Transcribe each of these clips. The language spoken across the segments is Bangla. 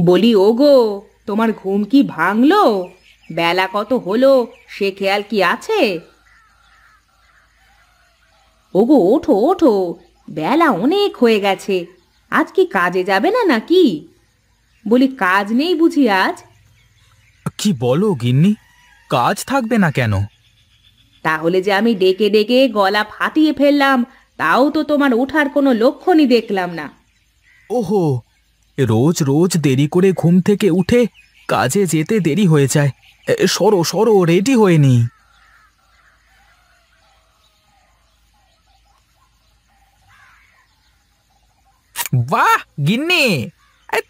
বলি ওগো, তোমার ঘুম কি ভাঙলো? বেলা কত হলো সে খেয়াল কি আছে? ওগো ওঠো ওঠো, বেলা অনেক হয়ে গেছে। আজ কি কাজে যাবে না নাকি? বলি কাজ নেই বুঝি আজ? কি বলো গিন্নি? কাজ থাকবে না কেন? তাহলে যে আমি ডেকে ডেকে গলা ফাটিয়ে ফেললাম, তাও তো তোমার ওঠার কোনো লক্ষণই দেখলাম না। ওহো, রোজ রোজ দেরি করে ঘুম থেকে উঠে কাজে যেতে দেরি হয়ে যায়। সরো সরো, রেডি হয়ে নি। বাহ গিন্নি,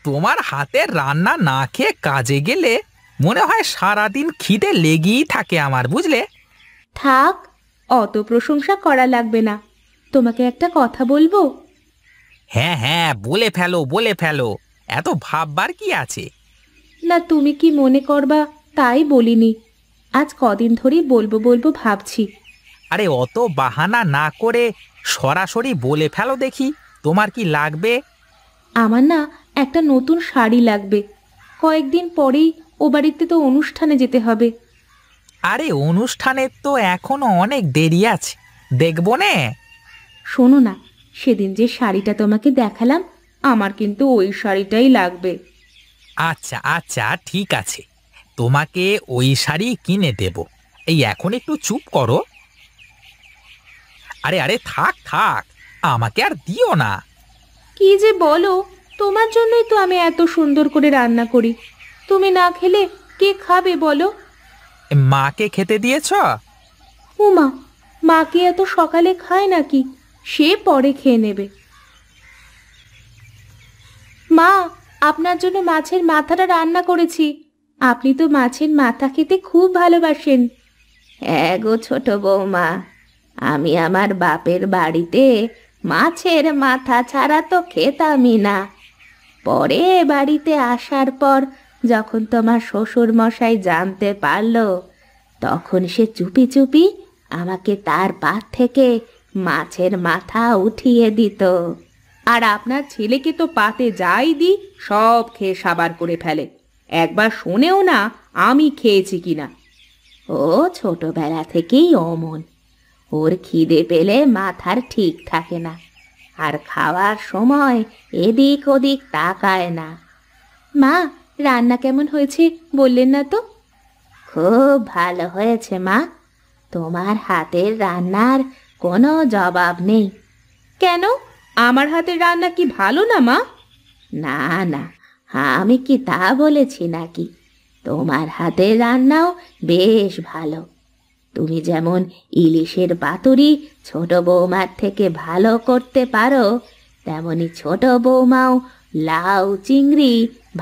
তোমার হাতের রান্না না খেয়ে কাজে গেলে মনে হয় সারাদিন খিদে লেগেই থাকে আমার, বুঝলে? থাক, অত প্রশংসা করা লাগবে না। তোমাকে একটা কথা বলবো? হ্যাঁ হ্যাঁ, বলে ফেলো বলে ফেলো, এত ভাববার কি আছে? না, তুমি কি মনে করবা তাই বলিনি। আজ কদিন ধরেই বলবো বলবো ভাবছি। আরে অত বাহানা না করে সরাসরি বলে ফেলো দেখি, তোমার কি লাগবে? আমার না একটা নতুন শাড়ি লাগবে। কয়েকদিন পরেই ও বাড়িতে তো অনুষ্ঠানে যেতে হবে। আরে অনুষ্ঠানের তো এখনো অনেক দেরি আছে, দেখবো নে। শোনো না, সেদিন যে শাড়িটা তোমাকে দেখালাম, আমার কিন্তু ওই শাড়িটাই লাগবে। আচ্ছা আচ্ছা, ঠিক আছে, তোমাকে ওই শাড়ি কিনে দেব। এই এখন একটু চুপ করো। আরে আরে, থাক থাক, আমাকে আর দিও না। কি যে বলো, তোমার জন্যই তো আমি এত সুন্দর করে রান্না করি। তুমি না খেলে কে খাবে বলো? মাকে খেতে দিয়েছ? উমা, মা কি এত সকালে খায় নাকি? সে পরে খেয়ে নেবে। মা, আপনার জন্য মাছের মাথাটা রান্না করেছি। আপনি তো মাছের মাথা খেতে খুব ভালোবাসেন। হ্যাঁ গো ছোট বৌমা, আমি আমার বাপের বাড়িতে মাছের মাথা ছাড়া তো খেতামই না। পরে বাড়িতে আসার পর যখন তোমার শ্বশুর মশাই জানতে পারলো, তখন সে চুপি চুপি আমাকে তার পাত থেকে মাছের মাথা উঠিয়ে দিত। আর আপনার ছেলেকে তো পাতে যাই দিই সব খেয়ে সাবার করে ফেলে। একবার শোনেও না আমি খেয়েছি কিনা। ও ছোটবেলা থেকেই অমন। ওর খিদে পেলে মাথার ঠিক থাকে না, আর খাওয়ার সময় এদিক ওদিক তাকায় না। মা, রান্না কেমন হয়েছে বললেন না তো? খুব ভালো হয়েছে মা। তোমার হাতের রান্নার কোনো জবাব নেই। কেন, আমার হাতের রান্না কি ভালো না মা? না না, আমি কি তা বলেছি নাকি? তোমার হাতের রান্নাও বেশ ভালো। তুমি যেমন ইলিশের পাতুরি ছোট বৌমার থেকে ভালো করতে পারো, তেমনি ছোট বৌমাও লাউ চিংড়ি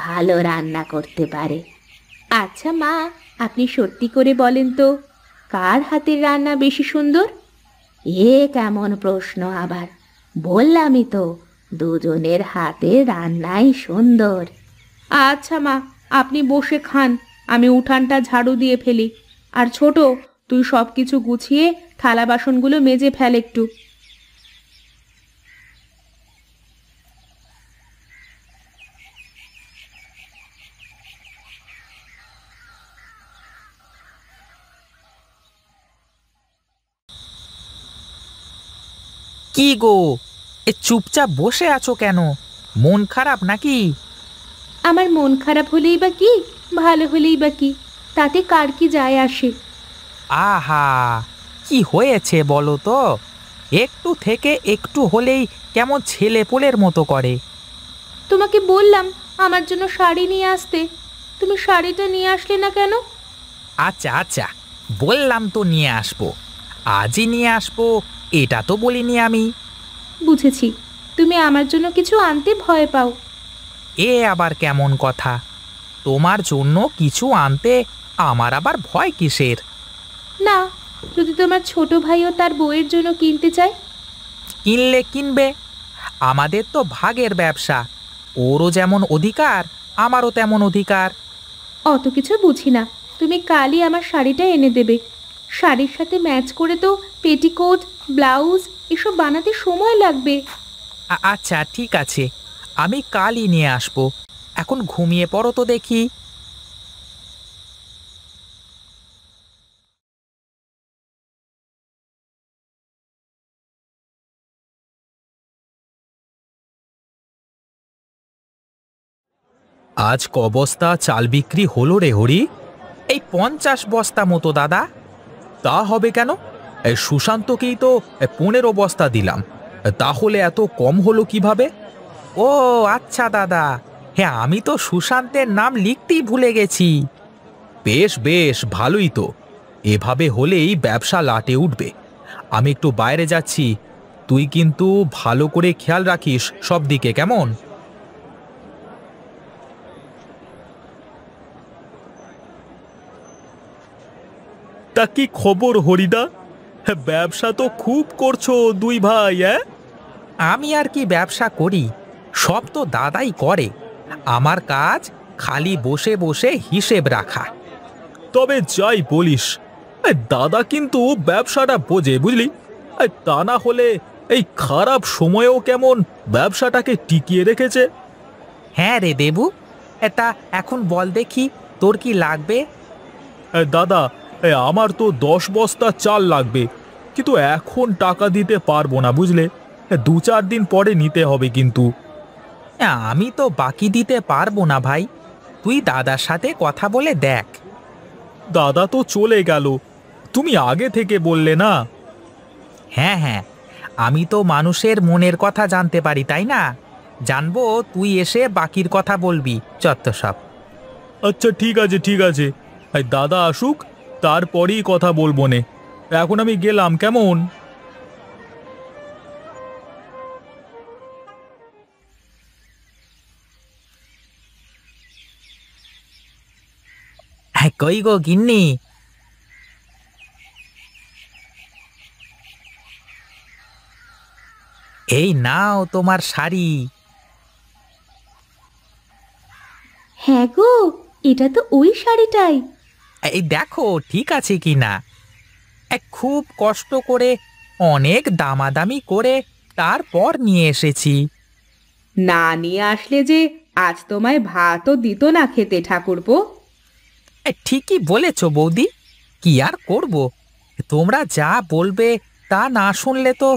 ভালো রান্না করতে পারে। আচ্ছা মা, আপনি সত্যি করে বলেন তো, কার হাতের রান্না বেশি সুন্দর? এ কেমন প্রশ্ন আবার! বললামই তো, দুজনের হাতের রান্নাই সুন্দর। আচ্ছা মা, আপনি বসে খান, আমি উঠানটা ঝাড়ু দিয়ে ফেলি। আর ছোট, তুই সব কিছু গুছিয়ে থালা বাসনগুলো মেজে ফেল একটু। কি গো, এ চুপচাপ বসে আছো কেন? মন খারাপ নাকি? আমার মন খারাপ হলেই বা কি, ভালো হলেই বা কি, তাতে কার কি যায় আসে? আহা, কি হয়েছে বলো তো? একটু থেকে একটু হলেই কেমন ছেলে পোলের মতো করে। তোমাকে বললাম আমার জন্য শাড়ি নিয়ে আসতে, তুমি শাড়িটা নিয়ে আসলে না কেন? আচ্ছা আচ্ছা, বললাম তো নিয়ে আসবো, আজই নিয়ে আসবো, এটা তো বলিনি আমি। বুঝেছি, তুমি আমার জন্য কিছু আনতে ভয় পাও। এ আবার কেমন কথা? তোমার জন্য কিছু আনতে আমার আবার ভয় কিসের? না, যদি তোমার ছোট ভাইও তার বউয়ের জন্য কিনতে চায়? কিনলে কিনবে, আমাদের তো ভাগের ব্যবসা, ওরও যেমন অধিকার আমারও তেমন অধিকার। অত কিছু বুঝি না, তুমি কালই আমার শাড়িটা এনে দেবে। শাড়ির সাথে ম্যাচ করে তো পেটিকোট, ব্লাউজ এসব বানাতে সময় লাগবে। আচ্ছা ঠিক আছে, আমি কালই নিয়ে আসবো। এখন ঘুমিয়ে পড়ো তো দেখি। আজ ক বস্তা চাল বিক্রি হলো রে হরি? এই 50 বস্তা মতো দাদা। তা হবে কেন? এই সুশান্তকেই তো 15 বস্তা দিলাম, তাহলে এত কম হলো কিভাবে? ও আচ্ছা দাদা, হ্যাঁ আমি তো সুশান্তের নাম লিখতেই ভুলে গেছি। বেশ বেশ, ভালোই তো। এভাবে হলেই ব্যবসা লাটে উঠবে। আমি একটু বাইরে যাচ্ছি, তুই কিন্তু ভালো করে খেয়াল রাখিস সব দিকে, কেমন? তা কি খবর হরিদা? ব্যবসা তো খুব করছো দুই ভাই। আমি আর কি ব্যবসা করি, সব তো দাদাই করে। আমার কাজ খালি বসে বসে হিসেব রাখা। তবে যাই বলিস, দাদা কিন্তু ব্যবসাটা বোঝে, বুঝলি? তা না হলে এই খারাপ সময়েও কেমন ব্যবসাটাকে টিকিয়ে রেখেছে। হ্যাঁ রে দেবু, এটা এখন বল দেখি তোর কি লাগবে? দাদা, আমার তো 10 বস্তা চাল লাগবে, কিন্তু এখন টাকা দিতে পারবো না, বুঝলে? 2-4 দিন পরে নিতে হবে কিন্তু। আমি তো বাকি দিতে পারবো না ভাই, তুই দাদার সাথে কথা বলে দেখ। দাদা তো চলে গেল, তুমি আগে থেকে বললে না। হ্যাঁ হ্যাঁ, আমি তো মানুষের মনের কথা জানতে পারি, তাই না? জানবো তুই এসে বাকির কথা বলবি, চত্ব সব। আচ্ছা ঠিক আছে ঠিক আছে, দাদা আসুক তারপরেই কথা বলবো নে। এখন আমি গেলাম, কেমন? হ্যাঁ কই গো গিন্নি? এই নাও তোমার শাড়ি। হ্যাঁ গো, এটা তো ওই শাড়িটাই। এই দেখো ঠিক আছে কি না। খুব কষ্ট করে, অনেক দামাদামি করে তারপর নিয়ে এসেছি। না নিয়ে আসলে যে আজ তোমায় ভাতও দিত না খেতে ঠাকুরপো। ঠিকই বলেছ বৌদি, কি আর করব, তোমরা যা বলবে তা না শুনলে তো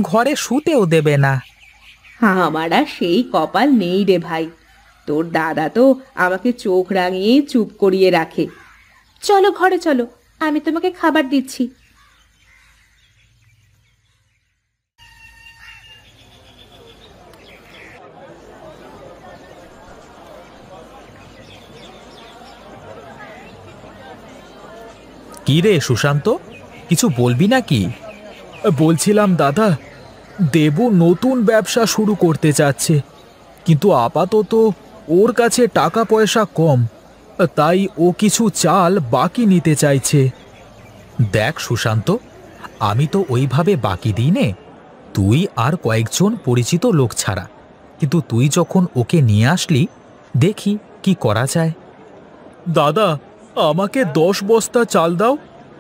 ঘরে শুতেও দেবে না। আমার আর সেই কপাল নেই রে ভাই। তোর দাদা তো আমাকে চোখ রাঙিয়েই চুপ করিয়ে রাখে। চলো ঘরে চলো, আমি তোমাকে খাবার দিচ্ছি। কি রে সুশান্ত, কিছু বলবি নাকি? বলছিলাম দাদা, দেবু নতুন ব্যবসা শুরু করতে চাচ্ছে, কিন্তু আপাতত ওর কাছে টাকা পয়সা কম, তাই ও কিছু চাল বাকি নিতে চাইছে। দেখ সুশান্ত, আমি তো ওইভাবে বাকি দিই নে, তুই আর কয়েকজন পরিচিত লোক ছাড়া। কিন্তু তুই যখন ওকে নিয়ে আসলি, দেখি কি করা যায়। দাদা, আমাকে 10 বস্তা চাল দাও,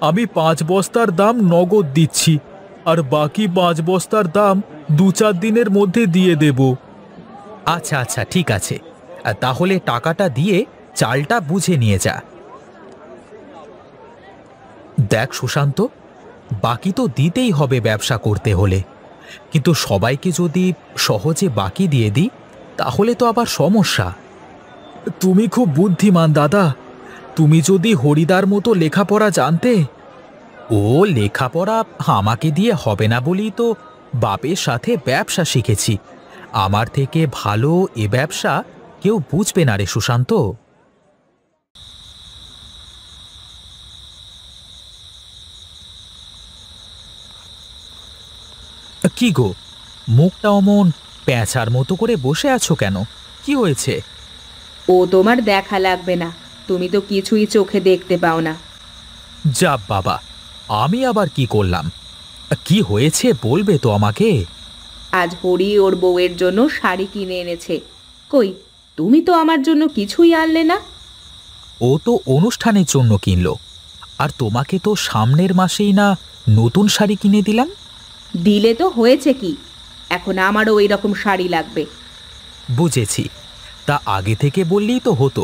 আমি 5 বস্তার দাম নগদ দিচ্ছি, আর বাকি 5 বস্তার দাম 2-4 দিনের মধ্যে দিয়ে দেব। আচ্ছা আচ্ছা ঠিক আছে, তাহলে টাকাটা দিয়ে চালটা বুঝে নিয়ে যা। দেখ সুশান্ত, বাকি তো দিতেই হবে ব্যবসা করতে হলে, কিন্তু সবাইকে যদি সহজে বাকি দিয়ে দিই তাহলে তো আবার সমস্যা। তুমি খুব বুদ্ধিমান দাদা, তুমি যদি হরিদার মতো লেখাপড়া জানতে। ও লেখাপড়া আমাকে দিয়ে হবে না বলেই তো বাপের সাথে ব্যবসা শিখেছি। আমার থেকে ভালো এ ব্যবসা কেউ বুঝবে না রে সুশান্ত। কি গো, মুখটা অমন প্যাঁচার মতো করে বসে আছো কেন? কি হয়েছে? ও তোমার দেখা লাগবে না, তুমি তো কিছুই চোখে দেখতে পাও না। যা বাবা, আমি আবার কি করলাম? কি হয়েছে বলবে তো আমাকে? আজ হরি ওর বউয়ের জন্য শাড়ি কিনে এনেছে। কই, তুমি তো আমার জন্য কিছুই আনলে না। ও তো অনুষ্ঠানের জন্য কিনলো, আর তোমাকে তো সামনের মাসেই না নতুন শাড়ি কিনে দিলাম। দিলে তো হয়েছে কি, এখন আমারও ওই রকম শাড়ি লাগবে। বুঝেছি, তা আগে থেকে বললেই তো হতো,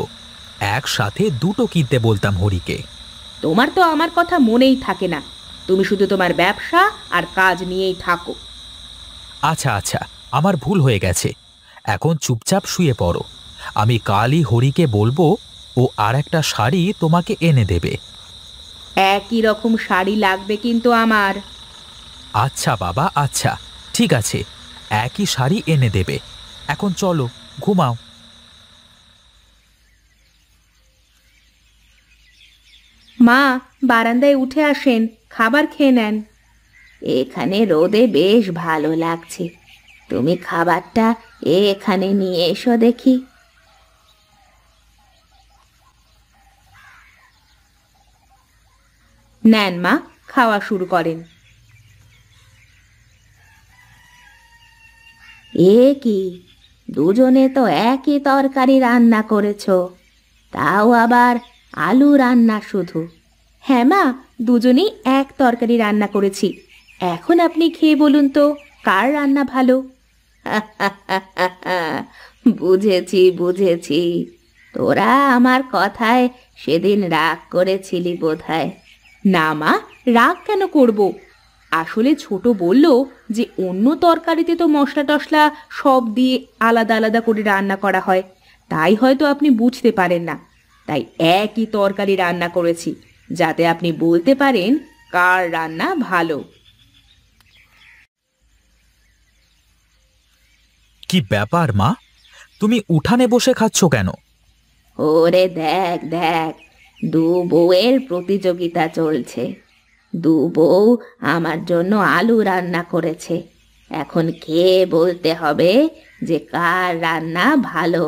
একসাথে দুটো কিনতে বলতাম হরিকে। তোমার তো আমার কথা মনেই থাকে না, তুমি শুধু তোমার ব্যবসা আর কাজ নিয়েই থাকো। আচ্ছা আচ্ছা, আমার ভুল হয়ে গেছে, এখন চুপচাপ শুয়ে পড়ো। আমি কালই হরিকে বলবো, ও আর একটা শাড়ি তোমাকে এনে দেবে। একই রকম শাড়ি লাগবে কিন্তু আমার। আচ্ছা বাবা, আচ্ছা, ঠিক আছে, একই শাড়ি এনে দেবে। এখন চলো, ঘুমাও। মা, বারান্দায় উঠে আসেন, খাবার খেয়ে নেন। এখানে রোদে বেশ ভালো লাগছে, তুমি খাবারটা এখানে নিয়ে এসো দেখি। নেন মা, খাওয়া শুরু করেন। এ কি, দুজনে তো একই তরকারি রান্না করেছো, তাও আবার আলু রান্না শুধু। হ্যাঁ মা, দুজনেই এক তরকারি রান্না করেছি। এখন আপনি খেয়ে বলুন তো, কার রান্না ভালো? বুঝেছি বুঝেছি, তোরা আমার কথায় সেদিন রাগ করেছিলি বোধহয়। না মা, রাগ কেন করব? আসলে ছোট বলল যে অন্য তরকারিতে তো মশলা টশলা সব দিয়ে আলাদা আলাদা করে রান্না করা হয়, তাই হয়তো আপনি বুঝতে পারেন না। তাই একই তরকারি রান্না করেছি, যাতে আপনি বলতে পারেন কার রান্না ভালো। কি ব্যাপার মা, তুমি উঠানে বসে খাচ্ছ কেন? ওরে দেখ দেখ, দু বউয়ের প্রতিযোগিতা চলছে। দু বউ আমার জন্য আলু রান্না করেছে, এখন খেয়ে বলতে হবে যে কার রান্না ভালো।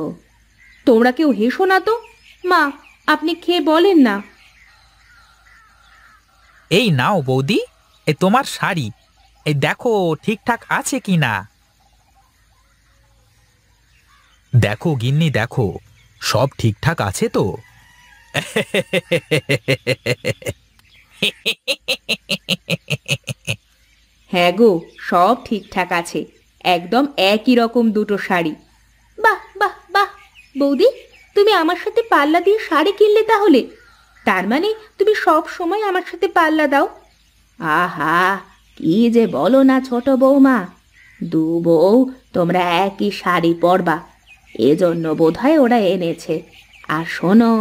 তোমরা কেউ হেসো না তো। মা, আপনি খেয়ে বলেন না। এই নাও বৌদি, এই তোমার শাড়ি, এই দেখো ঠিকঠাক আছে কি না। দেখো গিন্নি, দেখো সব ঠিকঠাক আছে তো? হ্যাঁ গো, সব ঠিকঠাক আছে, একদম একই রকম দুটো শাড়ি। বাহ বাহ বাহ, বৌদি, তুমি আমার সাথে পাল্লা দিয়ে শাড়ি কিনলে তাহলে? তার মানে তুমি সব সময় আমার সাথে পাল্লা দাও? আহা, কি যে বলো না ছোট বৌমা, দু বউ তোমরা একই শাড়ি পরবা, এজন্য বোধহয় ওরা এনেছে। আর শোনো,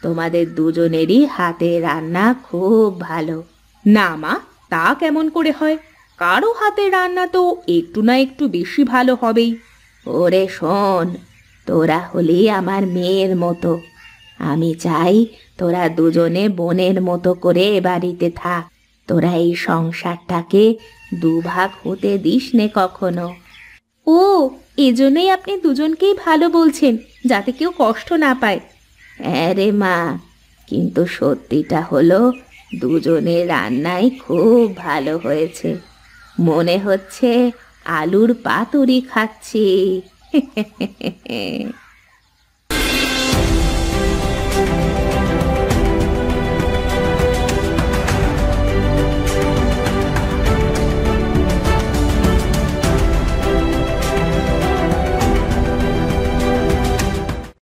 তোমাদের দুজনেরই হাতে রান্না খুব ভালো। না মা, তা কেমন করে হয়? কারো হাতে রান্না তো একটু না একটু বেশি ভালো হবেই। ওরে শোন, তোরা হলি আমার মেয়ের মতো, আমি চাই তোরা দুজনে বোনের মতো করে এ বাড়িতে থাক। তোরা এই সংসারটাকে দুভাগ হতে দিস নে কখনো। ও, এজন্যই আপনি দুজনকেই ভালো বলছেন, যাতে কেউ কষ্ট না পায়। হ্যাঁ রে মা, কিন্তু সত্যিটা হলো দুজনের রান্নাই খুব ভালো হয়েছে, মনে হচ্ছে আলুর পাতুরি খাচ্ছি।